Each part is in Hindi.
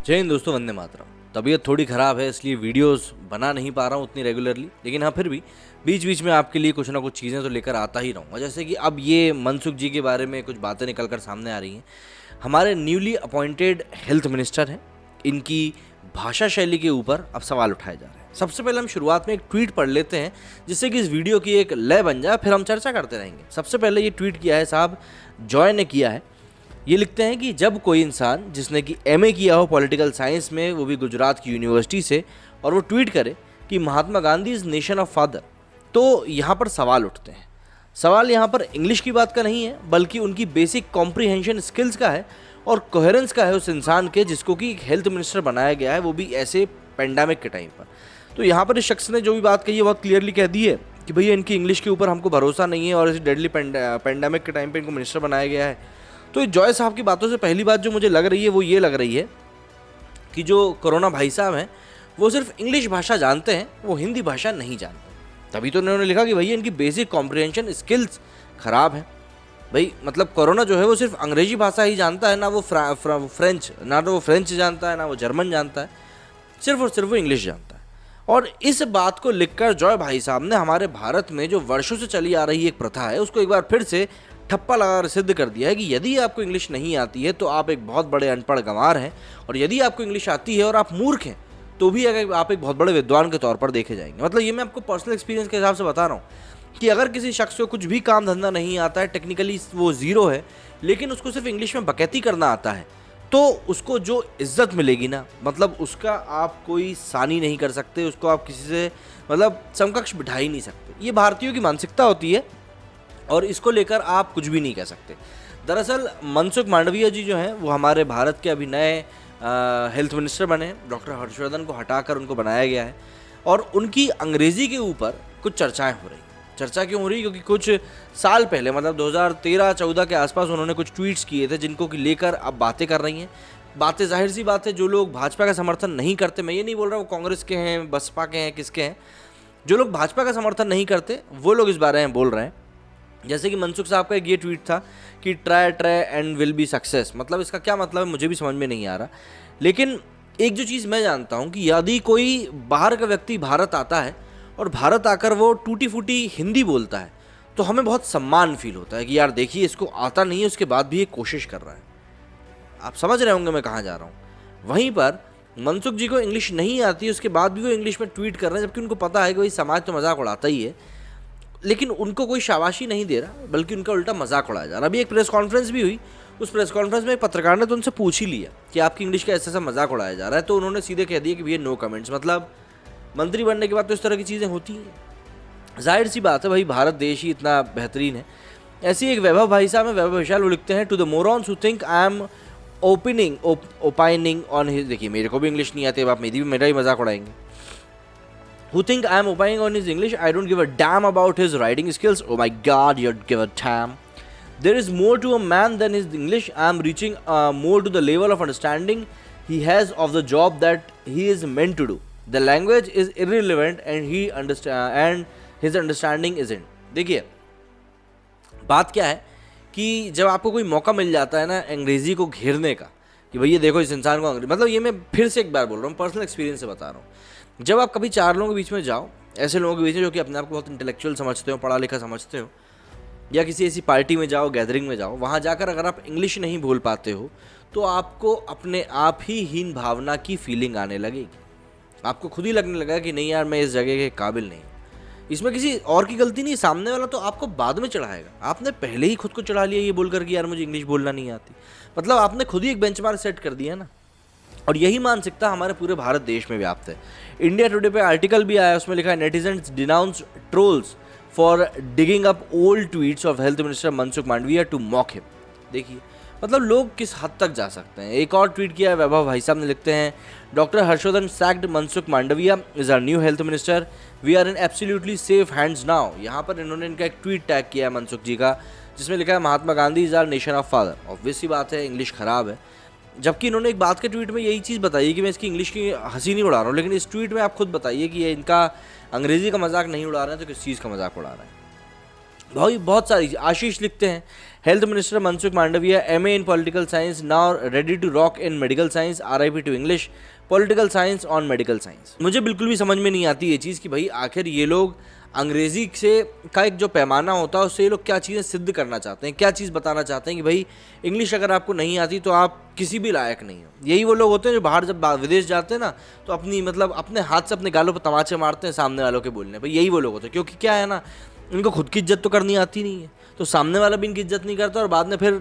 जय हिंद दोस्तों, वंदे मातरम। तबीयत थोड़ी ख़राब है इसलिए वीडियोस बना नहीं पा रहा हूँ उतनी रेगुलरली, लेकिन हाँ फिर भी बीच बीच में आपके लिए कुछ ना कुछ चीज़ें तो लेकर आता ही रहूँगा। जैसे कि अब ये मनसुख जी के बारे में कुछ बातें निकल कर सामने आ रही हैं। हमारे न्यूली अपॉइंटेड हेल्थ मिनिस्टर हैं, इनकी भाषा शैली के ऊपर अब सवाल उठाए जा रहे हैं। सबसे पहले हम शुरुआत में एक ट्वीट पढ़ लेते हैं जिससे कि इस वीडियो की एक लय बन जाए, फिर हम चर्चा करते रहेंगे। सबसे पहले ये ट्वीट किया है साहब जॉय ने किया है। ये लिखते हैं कि जब कोई इंसान जिसने कि एमए किया हो पॉलिटिकल साइंस में, वो भी गुजरात की यूनिवर्सिटी से, और वो ट्वीट करे कि Mahatma Gandhi is nation of father, तो यहाँ पर सवाल उठते हैं। सवाल यहाँ पर इंग्लिश की बात का नहीं है, बल्कि उनकी बेसिक कॉम्प्रीहेंशन स्किल्स का है और कोहेरेंस का है उस इंसान के जिसको कि एक हेल्थ मिनिस्टर बनाया गया है, वो भी ऐसे पेंडेमिक के टाइम पर। तो यहाँ पर इस शख्स ने जो भी बात कही है बहुत क्लियरली कह दी है कि भैया इनकी इंग्लिश के ऊपर हमको भरोसा नहीं है और इस डेडली पेंडेमिक के टाइम पर इनको मिनिस्टर बनाया गया है। तो जॉय साहब की बातों से पहली बात जो मुझे लग रही है वो ये लग रही है कि जो कोरोना भाई साहब हैं वो सिर्फ इंग्लिश भाषा जानते हैं, वो हिंदी भाषा नहीं जानते। तभी तो उन्होंने लिखा कि भैया इनकी बेसिक कॉम्प्रिहेंशन स्किल्स ख़राब हैं। भाई मतलब कोरोना जो है वो सिर्फ अंग्रेजी भाषा ही जानता है, ना वो फ्रेंच, ना तो वो फ्रेंच जानता है, ना वो जर्मन जानता है, सिर्फ और सिर्फ वो इंग्लिश जानता है। और इस बात को लिखकर जॉय भाई साहब ने हमारे भारत में जो वर्षों से चली आ रही एक प्रथा है उसको एक बार फिर से ठप्पा लगाकर सिद्ध कर दिया है कि यदि आपको इंग्लिश नहीं आती है तो आप एक बहुत बड़े अनपढ़ गंवार हैं, और यदि आपको इंग्लिश आती है और आप मूर्ख हैं तो भी अगर आप एक बहुत बड़े विद्वान के तौर पर देखे जाएंगे। मतलब ये मैं आपको पर्सनल एक्सपीरियंस के हिसाब से बता रहा हूँ कि अगर किसी शख्स को कुछ भी काम धंधा नहीं आता है, टेक्निकली वो ज़ीरो है, लेकिन उसको सिर्फ इंग्लिश में बकैती करना आता है, तो उसको जो इज्जत मिलेगी ना, मतलब उसका आप कोई सानी नहीं कर सकते, उसको आप किसी से मतलब समकक्ष बिठा ही नहीं सकते। ये भारतीयों की मानसिकता होती है और इसको लेकर आप कुछ भी नहीं कह सकते। दरअसल मनसुख मांडविया जी जो हैं वो हमारे भारत के अभी नए हेल्थ मिनिस्टर बने हैं। डॉक्टर हर्षवर्धन को हटाकर उनको बनाया गया है और उनकी अंग्रेज़ी के ऊपर कुछ चर्चाएं हो रही हैं। चर्चा क्यों हो रही है? क्योंकि कुछ साल पहले मतलब 2013-14 के आसपास उन्होंने कुछ ट्वीट्स किए थे जिनको कि लेकर अब बातें कर रही हैं। बातें जाहिर सी बात है, जो लोग भाजपा का समर्थन नहीं करते, मैं ये नहीं बोल रहा वो कांग्रेस के हैं, बसपा के हैं, किसके हैं, जो लोग भाजपा का समर्थन नहीं करते वो लोग इस बारे में बोल रहे हैं। जैसे कि मनसुख साहब का एक ये ट्वीट था कि try and will be success. मतलब इसका क्या मतलब है मुझे भी समझ में नहीं आ रहा, लेकिन एक जो चीज़ मैं जानता हूँ कि यदि कोई बाहर का व्यक्ति भारत आता है और भारत आकर वो टूटी फूटी हिंदी बोलता है तो हमें बहुत सम्मान फील होता है कि यार देखिए इसको आता नहीं है, उसके बाद भी ये कोशिश कर रहा है। आप समझ रहे होंगे मैं कहाँ जा रहा हूँ। वहीं पर मनसुख जी को इंग्लिश नहीं आती, उसके बाद भी वो इंग्लिश में ट्वीट कर रहे हैं, जबकि उनको पता है कि भाई समाज तो मजाक उड़ाता ही है, लेकिन उनको कोई शाबाशी नहीं दे रहा बल्कि उनका उल्टा मजाक उड़ाया जा रहा। अभी एक प्रेस कॉन्फ्रेंस भी हुई, उस प्रेस कॉन्फ्रेंस में एक पत्रकार ने तो उनसे पूछ ही लिया कि आपकी इंग्लिश का ऐसा मजाक उड़ाया जा रहा है, तो उन्होंने सीधे कह दिया कि भैया नो कमेंट्स। मतलब मंत्री बनने के बाद तो इस तरह की चीज़ें होती हैं। जाहिर सी बात है भाई, भारत देश ही इतना बेहतरीन है। ऐसी एक वैभव भाई साहब है, वैभव विशाल, वो लिखते हैं to the morons who think I am opining on his, देखिए मेरे को भी इंग्लिश नहीं आती, अब आप मेरा ही मजाक उड़ाएंगे। Who think I am opining on his English? I don't give a damn about his writing skills. Oh my God, you give a damn. There is more to a man than his English. I am reaching more to the level of understanding he has of the job that he is meant to do. The language is irrelevant and his understanding isn't. देखिए बात क्या है कि जब आपको कोई मौका मिल जाता है ना अंग्रेज़ी को घेरने का कि भैया देखो इस इंसान को अंग्रेजी, मतलब ये मैं फिर से एक बार बोल रहा हूँ, पर्सनल एक्सपीरियंस से बता रहा हूँ। जब आप कभी चार लोगों के बीच में जाओ, ऐसे लोगों के बीच में जो कि अपने आप को बहुत इंटेलेक्चुअल समझते हो, पढ़ा लिखा समझते हो, या किसी ऐसी पार्टी में जाओ, गैदरिंग में जाओ, वहाँ जाकर अगर आप इंग्लिश नहीं बोल पाते हो तो आपको अपने आप ही हीन भावना की फीलिंग आने लगेगी। आपको खुद ही लगने लगा कि नहीं यार मैं इस जगह के काबिल नहीं। इसमें किसी और की गलती नहीं, सामने वाला तो आपको बाद में चढ़ाएगा, आपने पहले ही खुद को चढ़ा लिया ये बोलकर कि यार मुझे इंग्लिश बोलना नहीं आती। मतलब आपने खुद ही एक बेंचमार्क सेट कर दिया ना, और यही मानसिकता हमारे पूरे भारत देश में व्याप्त है। इंडिया टुडे पे आर्टिकल भी आया, उसमें लिखा है netizens denounce trolls for digging up old tweets of health minister Mansukh Mandaviya to mock him. देखिए मतलब लोग किस हद तक जा सकते हैं। एक और ट्वीट किया है वैभव भाई साहब ने, लिखते हैं doctor Harshvardhan sacked Mansukh Mandaviya is our new health minister, we are in absolutely safe hands now. यहाँ पर इन्होंने इनका एक ट्वीट टैग किया है मनसुख जी का, जिसमें लिखा है Mahatma Gandhi is our nation of father. Obvious सी बात है इंग्लिश ख़राब है, जबकि इन्होंने एक बात के ट्वीट में यही चीज़ बताई कि मैं इसकी इंग्लिश की हंसी नहीं उड़ा रहा हूँ, लेकिन इस ट्वीट में आप खुद बताइए कि ये इनका अंग्रेज़ी का मजाक नहीं उड़ा रहे हैं तो किस चीज़ का मजाक उड़ा रहे हैं। भाई बहुत सारी आशीष लिखते हैं health minister Mansukh Mandaviya MA in political science, now ready to rock in medical science, RIP to English, political science on medical science. मुझे बिल्कुल भी समझ में नहीं आती ये चीज़ कि भाई आखिर ये लोग अंग्रेज़ी से का एक जो पैमाना होता है उससे ये लोग क्या चीज़ें सिद्ध करना चाहते हैं, क्या चीज़ बताना चाहते हैं कि भाई इंग्लिश अगर आपको नहीं आती तो आप किसी भी लायक नहीं हो। यही वो लोग होते हैं जो बाहर जब विदेश जाते हैं ना तो अपनी मतलब अपने हाथ से अपने गालों पर तमाचे मारते हैं सामने वालों के बोलने पर। यही वो लोग होते हैं, क्योंकि क्या है ना, इनको खुद की इज्जत तो करनी आती नहीं है, तो सामने वाला भी इनकी इज्जत नहीं करता और बाद में फिर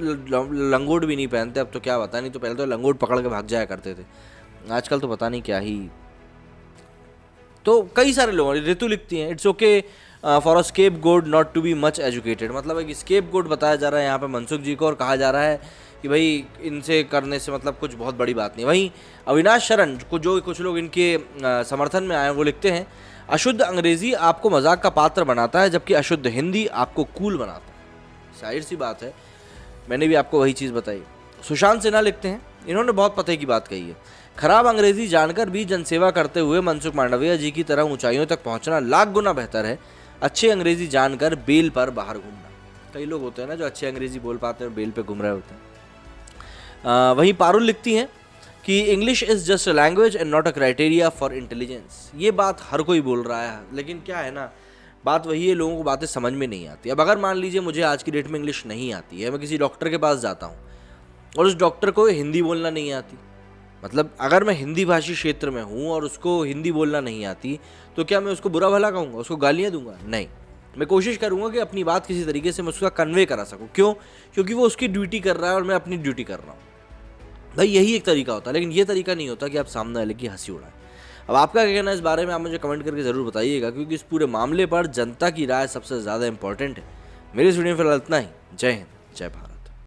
लंगोट भी नहीं पहनते। अब तो क्या पता नहीं, तो पहले तो लंगोट पकड़ के भाग जाया करते थे, आजकल तो पता नहीं क्या ही। तो कई सारे लोग, ऋतु लिखती हैं it's okay for a scapegoat not to be much educated, मतलब एक स्केप गोड बताया जा रहा है यहाँ पे मनसुख जी को और कहा जा रहा है कि भाई इनसे करने से मतलब कुछ बहुत बड़ी बात नहीं। वहीं अविनाश शरण को जो कुछ लोग इनके समर्थन में आए वो लिखते हैं अशुद्ध अंग्रेजी आपको मजाक का पात्र बनाता है जबकि अशुद्ध हिंदी आपको कूल बनाता है। जाहिर सी बात है, मैंने भी आपको वही चीज़ बताई। सुशांत सिन्हा लिखते हैं, इन्होंने बहुत पते की बात कही है, खराब अंग्रेजी जानकर भी जनसेवा करते हुए मनसुख मांडविया जी की तरह ऊंचाइयों तक पहुंचना लाख गुना बेहतर है अच्छी अंग्रेजी जानकर बेल पर बाहर घूमना। कई लोग होते हैं ना जो अच्छी अंग्रेजी बोल पाते हैं बेल पे घूम रहे होते हैं। वहीं पारुल लिखती हैं कि English is just a language and not a criteria for intelligence. ये बात हर कोई बोल रहा है, लेकिन क्या है ना, बात वही है, लोगों को बातें समझ में नहीं आती। अब अगर मान लीजिए मुझे आज की डेट में इंग्लिश नहीं आती है, मैं किसी डॉक्टर के पास जाता हूँ और उस डॉक्टर को हिंदी बोलना नहीं आती, मतलब अगर मैं हिंदी भाषी क्षेत्र में हूँ और उसको हिंदी बोलना नहीं आती तो क्या मैं उसको बुरा भला कहूँगा, उसको गालियाँ दूंगा? नहीं, मैं कोशिश करूँगा कि अपनी बात किसी तरीके से मैं उसका कन्वे करा सकूँ। क्यों? क्योंकि वो उसकी ड्यूटी कर रहा है और मैं अपनी ड्यूटी कर रहा हूँ। भाई यही एक तरीका होता है, लेकिन ये तरीका नहीं होता कि आप सामने वाले की हंसी उड़ाएं। अब आपका क्या कहना है इस बारे में, आप मुझे कमेंट करके ज़रूर बताइएगा, क्योंकि इस पूरे मामले पर जनता की राय सबसे ज़्यादा इंपॉर्टेंट है। मेरे इस वीडियो में फिलहाल इतना ही। जय हिंद, जय भारत।